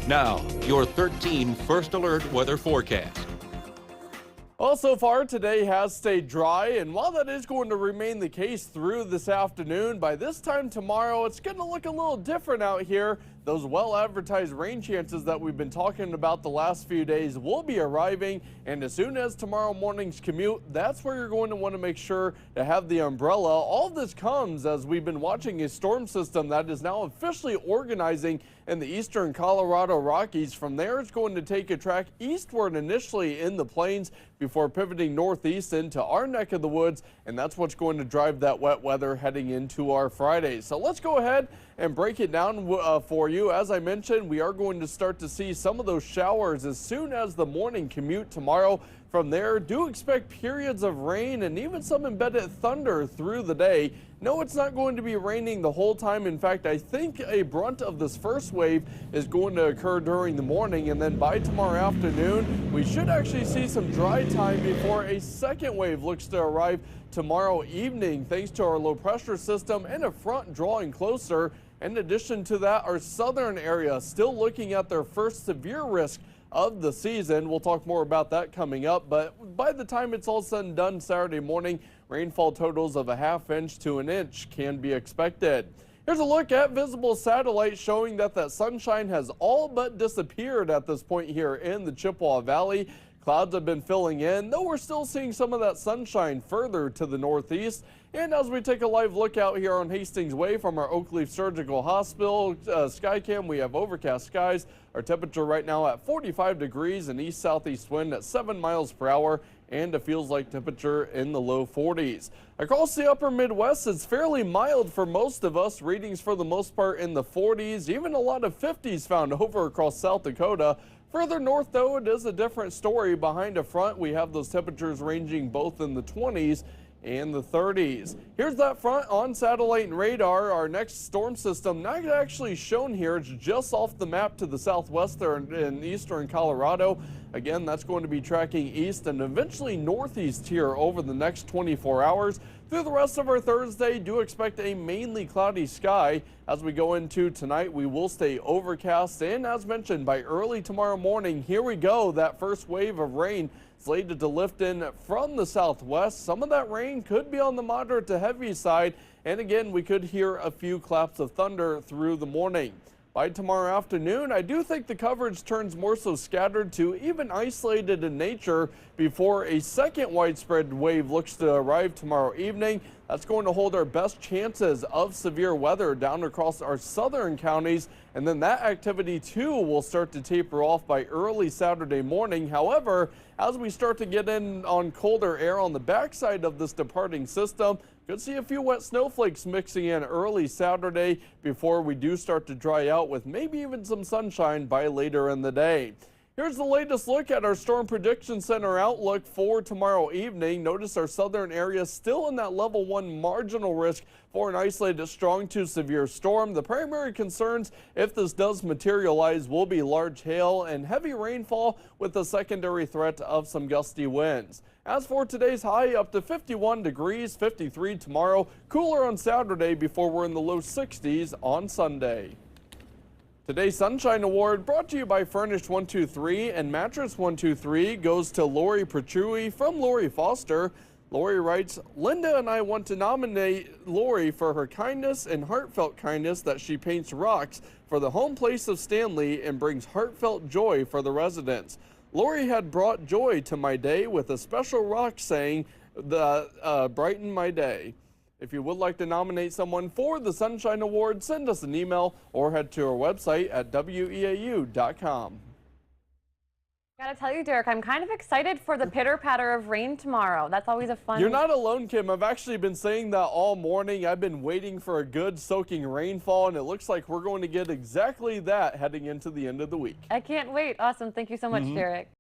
Now, your 13 First Alert weather forecast. Well, so far today has stayed dry, and while that is going to remain the case through this afternoon, by this time tomorrow it's going to look a little different out here. Those well-advertised rain chances that we've been talking about the last few days will be arriving, and as soon as tomorrow morning's commute, that's where you're going to want to make sure to have the umbrella. All of this comes as we've been watching a storm system that is now officially organizing in the eastern Colorado Rockies. From there, it's going to take a track eastward initially in the plains before pivoting northeast into our neck of the woods, and that's what's going to drive that wet weather heading into our Friday. So let's go ahead and break it down for you. As I mentioned, we are going to start to see some of those showers as soon as the morning commute tomorrow. From there, do expect periods of rain and even some embedded thunder through the day. No, it's not going to be raining the whole time. In fact, I think a brunt of this first wave is going to occur during the morning, and then by tomorrow afternoon, we should actually see some dry time before a second wave looks to arrive tomorrow evening, thanks to our low pressure system and a front drawing closer. In addition to that, our southern area still looking at their first severe risk of the season. We'll talk more about that coming up, but by the time it's all said and done Saturday morning, rainfall totals of a ½ inch to an inch can be expected. Here's a look at visible satellite showing that sunshine has all but disappeared at this point here in the Chippewa Valley. Clouds have been filling in, though we're still seeing some of that sunshine further to the northeast. And as we take a live look out here on Hastings Way from our Oakleaf Surgical Hospital Skycam, we have overcast skies. Our temperature right now at 45 degrees, an east-southeast wind at 7 miles per hour, and a feels-like temperature in the low 40s. Across the upper Midwest, it's fairly mild for most of us. Readings for the most part in the 40s, even a lot of 50s found over across South Dakota. Further north, though, it is a different story. Behind a front, we have those temperatures ranging both in the 20s and the 30s. Here's that front on satellite and radar. Our next storm system, not actually shown here, it's just off the map to the southwest there in eastern Colorado. Again, that's going to be tracking east and eventually northeast here over the next 24 hours. Through the rest of our Thursday, do expect a mainly cloudy sky. As we go into tonight, we will stay overcast, and as mentioned, by early tomorrow morning, here we go, that first wave of rain slated to lift in from the southwest. Some of that rain could be on the moderate to heavy side, and again, we could hear a few claps of thunder through the morning. By tomorrow afternoon, I do think the coverage turns more so scattered to even isolated in nature before a second widespread wave looks to arrive tomorrow evening. That's going to hold our best chances of severe weather down across our southern counties, and then that activity too will start to taper off by early Saturday morning. However, as we start to get in on colder air on the backside of this departing system, could see a few wet snowflakes mixing in early Saturday before we do start to dry out with maybe even some sunshine by later in the day. Here's the latest look at our Storm Prediction Center outlook for tomorrow evening. Notice our southern area still in that level 1 marginal risk for an isolated strong to severe storm. The primary concerns, if this does materialize, will be large hail and heavy rainfall with the secondary threat of some gusty winds. As for today's high, up to 51 degrees, 53 tomorrow, cooler on Saturday before we're in the low 60s on Sunday. Today's Sunshine Award brought to you by Furnished 123 and Mattress 123 goes to Lori Perchui from Lori Foster. Lori writes, Linda and I want to nominate Lori for her kindness and heartfelt kindness that she paints rocks for the home place of Stanley and brings heartfelt joy for the residents. Lori had brought joy to my day with a special rock saying, brighten my day. If you would like to nominate someone for the Sunshine Award, send us an email or head to our website at WEAU.com. Gotta tell you, Derek, I'm kind of excited for the pitter-patter of rain tomorrow. That's always a fun... You're not alone, Kim. I've actually been saying that all morning. I've been waiting for a good soaking rainfall, and it looks like we're going to get exactly that heading into the end of the week. I can't wait. Awesome. Thank you so much, Derek.